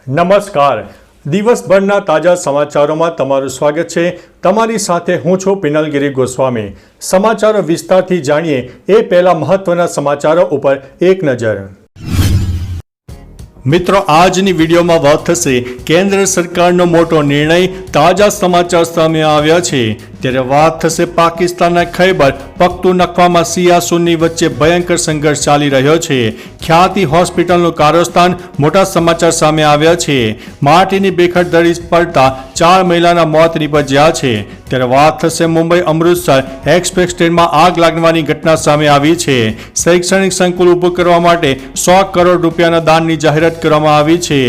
નમસ્કાર. દિવસભરના તાજા સમાચારોમાં તમારું સ્વાગત છે. તમારી સાથે હું છું પિનલગીરી ગોસ્વામી. સમાચારો વિસ્તારથી જાણીએ એ પહેલા મહત્વના સમાચારો ઉપર એક નજર. મિત્રો, આજની વિડીયોમાં વાત થશે કેન્દ્ર સરકારનો મોટો નિર્ણય. તાજા સમાચાર સામે આવ્યા છે ત્યારે વાત થશે પાકિસ્તાનના ખૈબર પખ્તુનખ્વામાં શિયા સુન્ની વચ્ચે ભયંકર સંઘર્ષ ચાલી રહ્યો છે. ખ્યાતિ હોસ્પિટલનું કારસ્તાન. મોટા સમાચાર સામે આવ્યા છે. માટીની બેખડ દરી પડતા 4 મહિલાના મોત નીપજ્યા છે. ત્યારે વાત થશે મુંબઈ અમૃતસર એક્સપ્રેસ ટ્રેનમાં આગ લાગવાની ઘટના સામે આવી છે. શૈક્ષણિક સંકુલ ઊભું કરવા માટે 100 કરોડ રૂપિયાના દાનની જાહેરાત કરવામાં આવી છે.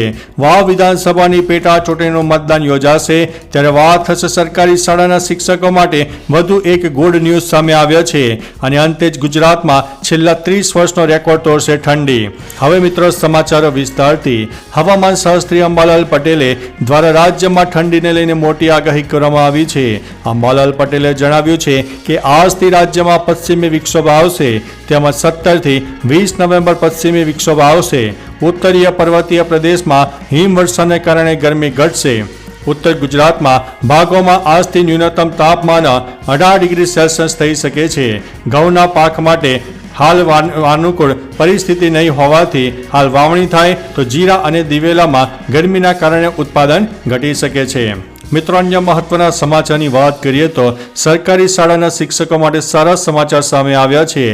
વાવ વિધાનસભાની પેટા ચૂંટણીનું મતદાન યોજાશે. ત્યારે વાત થશે સરકારી શાળાના શિક્ષકો માટે વધુ એક ગુડ ન્યૂઝ સામે આવ્યા છે. અને અંતે જ ગુજરાતમાં છેલ્લા 30 વર્ષનો રેકોર્ડ તોડશે ઠંડી. હવે મિત્રો સમાચારો વિસ્તારથી. હવામાન શાસ્ત્રી અંબાલાલ પટેલે દ્વારા રાજ્યમાં ઠંડીને લઈને મોટી આગાહી કરવામાં આવી છે. અંબાલાલ પટેલે જણાવ્યું છે કે આજથી રાજ્યમાં પશ્ચિમી વિક્ષોભ આવશે. તેમજ 17 થી 20 નવેમ્બર પશ્ચિમી વિક્ષોભ આવશે. ઉત્તરીય પર્વતીય પ્રદેશમાં હિમવર્ષાને કારણે ગરમી ઘટશે. ઉત્તર ગુજરાતમાં ભાગોમાં આજથી ન્યૂનતમ તાપમાન 18 ડિગ્રી સેલ્સિયસ થઈ શકે છે. ઘઉંના પાક માટે હાલ અનુકૂળ પરિસ્થિતિ નહીં હોવાથી હાલ વાવણી થાય તો જીરા અને દિવેલામાં ગરમીના કારણે ઉત્પાદન ઘટી શકે છે. મિત્રો, અન્ય મહત્વના સમાચારની વાત કરીએ તો સરકારી શાળાના શિક્ષકો માટે સારા સમાચાર સામે આવ્યા છે.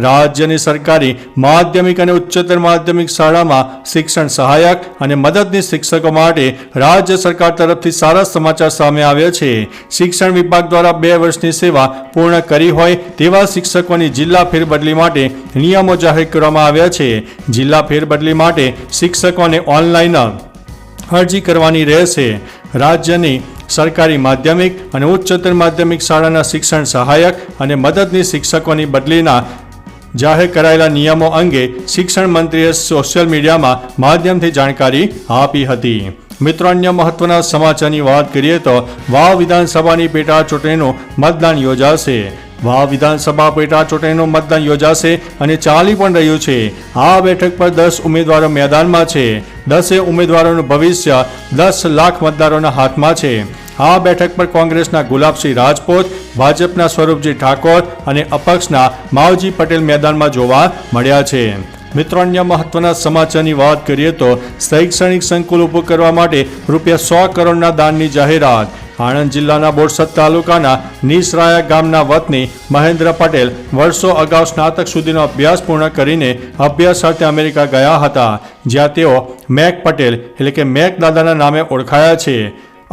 રાજ્યની સરકારી માધ્યમિક અને ઉચ્ચતર માધ્યમિક શાળામાં શિક્ષણ સહાયક અને મદદનીશ શિક્ષકો માટે રાજ્ય સરકાર તરફથી સારા સમાચાર સામે આવ્યા છે. શિક્ષણ વિભાગ દ્વારા 2 વર્ષની સેવા પૂર્ણ કરી હોય તેવા શિક્ષકોની જિલ્લા ફેરબદલી માટે નિયમો જાહેર કરવામાં આવ્યા છે. જિલ્લા ફેરબદલી માટે શિક્ષકોને ઓનલાઈન અરજી કરવાની રહેશે. રાજ્યની સરકારી માધ્યમિક અને ઉચ્ચતર માધ્યમિક શાળાના શિક્ષણ સહાયક અને મદદનીશ શિક્ષકોની બદલીના જાહેર કરાયેલા નિયમો અંગે શિક્ષણ મંત્રીએ સોશિયલ મીડિયામાં માધ્યમથી જાણકારી આપી હતી. મિત્રો, અન્ય મહત્વના સમાચારની વાત કરીએ તો વાવ વિધાનસભાની પેટા ચૂંટણીનું મતદાન યોજાશે. વાવ વિધાનસભા પેટા ચૂંટણીનું મતદાન યોજાશે અને ચાલી પણ રહ્યું છે. આ બેઠક પર 10 ઉમેદવારો મેદાનમાં છે. 10 ઉમેદવારોનું ભવિષ્ય 10 લાખ મતદારોના હાથમાં છે. આ બેઠક પર કોંગ્રેસના ગુલાબસિંહ રાજપૂત, ભાજપના સ્વરૂપજી ઠાકોર અને અપક્ષના માવજી પટેલ મેદાનમાં જોવા મળ્યા છે. મિત્રો, અન્ય મહત્વના સમાચારની વાત કરીએ તો શૈક્ષણિક સંકુલ ઊભું કરવા માટે રૂપિયા 100 કરોડના દાનની જાહેરાત. આણંદ જિલ્લાના બોરસદ તાલુકાના નિસરાયા ગામના વતની મહેન્દ્ર પટેલ વર્ષો અગાઉ સ્નાતક સુધીનો અભ્યાસ પૂર્ણ કરીને અભ્યાસાર્થે અમેરિકા ગયા હતા, જ્યાં તેઓ મેક પટેલ એટલે કે મેક દાદાના નામે ઓળખાયા છે.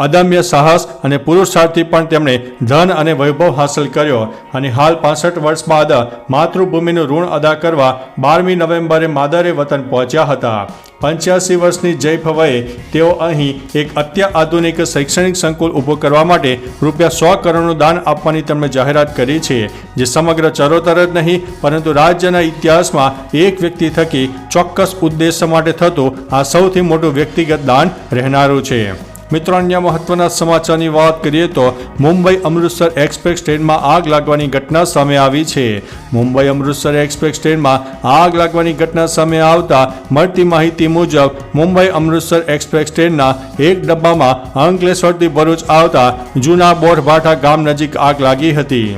અદમ્ય સાહસ અને પુરુષાર્થથી પણ તેમણે ધન અને વૈભવ હાંસલ કર્યો અને હાલ 65 વર્ષ બાદ માતૃભૂમિનું ઋણ અદા કરવા 12મી નવેમ્બરે માદરે વતન પહોંચ્યા હતા. 85 વર્ષની જયફ વયે તેઓ અહીં એક અત્યાધુનિક શૈક્ષણિક સંકુલ ઊભું કરવા માટે રૂપિયા 100 કરોડનું દાન આપવાની તેમણે જાહેરાત કરી છે, જે સમગ્ર ચરોતર જ નહીં પરંતુ રાજ્યના ઇતિહાસમાં એક વ્યક્તિ થકી ચોક્કસ ઉદ્દેશ્ય માટે થતું આ સૌથી મોટું વ્યક્તિગત દાન રહેનારું છે. મિત્રો, અન્ય મહત્વના સમાચારની વાત કરીએ તો મુંબઈ અમૃતસર એક્સપ્રેસ ટ્રેનમાં આગ લાગવાની ઘટના સામે આવી છે. મુંબઈ અમૃતસર એક્સપ્રેસ ટ્રેનમાં આગ લાગવાની ઘટના સામે આવતા મળતી માહિતી મુજબ મુંબઈ અમૃતસર એક્સપ્રેસ ટ્રેનના એક ડબ્બામાં અંકલેશ્વરથી ભરૂચ આવતા જૂના બોરભાઠા ગામ નજીક આગ લાગી હતી,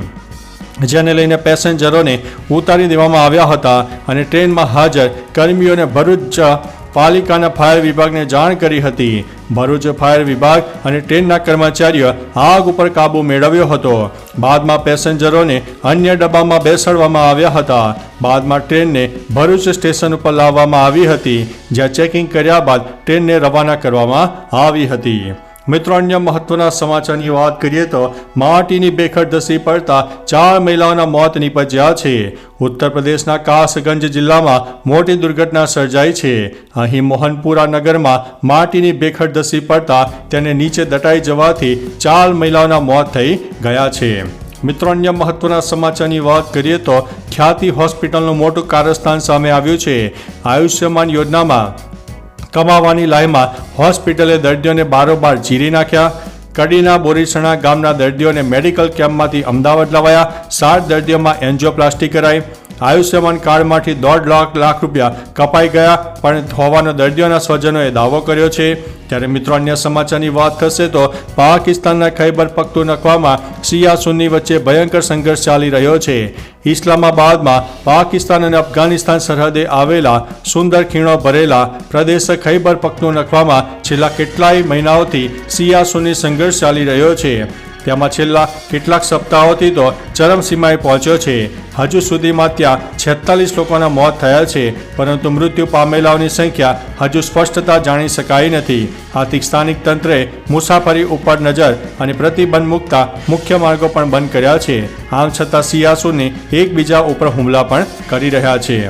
જેને લઈને પેસેન્જરોને ઉતારી દેવામાં આવ્યા હતા અને ટ્રેનમાં હાજર કર્મીઓને ભરૂચ પાલિકાના ફાયર વિભાગને જાણ કરી હતી. ભરૂચ ફાયર વિભાગ અને ટ્રેનના કર્મચારીઓ આગ ઉપર કાબુ મેળવ્યો હતો. બાદમાં પેસેન્જરોને અન્ય ડબ્બામાં બેસાડવામાં આવ્યા હતા. બાદમાં ટ્રેનને ભરૂચ સ્ટેશન ઉપર લાવવામાં આવી હતી, જ્યાં ચેકિંગ કર્યા બાદ ટ્રેનને રવાના કરવામાં આવી હતી. મિત્રો, અન્ય મહત્વના સમાચારની વાત કરીએ તો માટીની બેખડ ધસી પડતા 4 મહિલાઓના મોત નીપજ્યા છે. ઉત્તર પ્રદેશના કાસગંજ જિલ્લામાં મોટી દુર્ઘટના સર્જાઈ છે. અહીં મોહનપુરા નગરમાં માટીની બેખડ ધસી પડતા તેને નીચે દટાઈ જવાથી 4 મહિલાઓના મોત થઈ ગયા છે. મિત્રો, અન્ય મહત્વના સમાચારની વાત કરીએ તો ખ્યાતિ હોસ્પિટલનું મોટું કારસ્તાન સામે આવ્યું છે. આયુષ્યમાન યોજનામાં કમાવાની લાઈમાં હોસ્પિટલે દર્દીઓને બારોબાર ચીરી નાખ્યા. કડીના બોરીસણા ગામના દર્દીઓને મેડિકલ કેમ્પમાંથી અમદાવાદ લાવાયા. 7 દર્દીઓમાં એન્જિયોપ્લાસ્ટી કરાઈ. આયુષ્યમાન કાર્ડમાંથી 1.5 લાખ રૂપિયા કપાઈ ગયા પણ હોવાનો દર્દીઓના સ્વજનોએ દાવો કર્યો છે। ત્યારે મિત્રો અન્ય સમાચારની વાત થશે તો પાકિસ્તાનના ખૈબર પખ્તુનખ્વામાં શિયા સુન્ની વચ્ચે ભયંકર સંઘર્ષ ચાલી રહ્યો છે। ઇસ્લામાબાદમાં પાકિસ્તાન અને અફઘાનિસ્તાન સરહદે આવેલા સુંદર ખીણો ભરેલા પ્રદેશ ખૈબર પખ્તુનખ્વામાં છેલ્લા કેટલાય મહિનાઓથી શિયા સુન્ની સંઘર્ષ ચાલી રહ્યો છે। તેમાં છેલ્લા કેટલાક સપ્તાહોથી તો ચરમસીમાએ પહોંચ્યો છે। હજુ સુધીમાં ત્યાં 46 લોકોના મોત થયા છે પરંતુ મૃત્યુ પામેલાઓની સંખ્યા હજુ સ્પષ્ટતા જાણી શકાઈ નથી। આથી સ્થાનિક તંત્રે મુસાફરી ઉપર નજર અને પ્રતિબંધ મૂકતા મુખ્ય માર્ગો પણ બંધ કર્યા છે। આમ છતાં શિયા સુન્ની એકબીજા ઉપર હુમલા પણ કરી રહ્યા છે।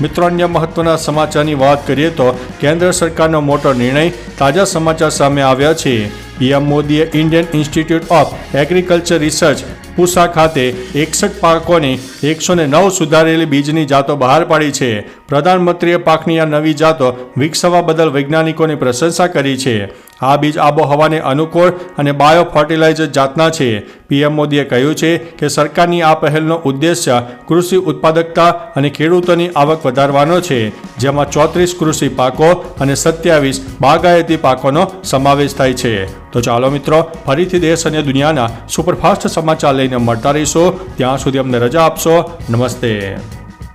મિત્રો અન્ય મહત્વના સમાચારની વાત કરીએ તો કેન્દ્ર સરકારનો મોટો નિર્ણય, તાજા સમાચાર સામે આવ્યા છે। પીએમ મોદીએ Indian institute of agriculture research પૂસા ખાતે 61 પાકોની 109 સુધારેલી બીજની જાતો બહાર પાડી છે। પ્રધાનમંત્રીએ પાકની આ નવી જાતો વિકસાવવા બદલ વૈજ્ઞાનિકોની પ્રશંસા કરી છે। આ બીજ આબોહવાને અનુકૂળ અને બાયો ફર્ટિલાઇઝર જાતના છે। પીએમ મોદીએ કહ્યું છે કે સરકારની આ પહેલનો ઉદ્દેશ્ય કૃષિ ઉત્પાદકતા અને ખેડૂતોની આવક વધારવાનો છે, જેમાં 34 કૃષિ પાકો અને 27 બાગાયતી પાકોનો સમાવેશ થાય છે। તો ચાલો મિત્રો, ફરીથી દેશ અને દુનિયાના સુપરફાસ્ટ સમાચાર લઈને મળતા રહીશું। ત્યાં સુધી અમને રજા આપશો। નમસ્તે।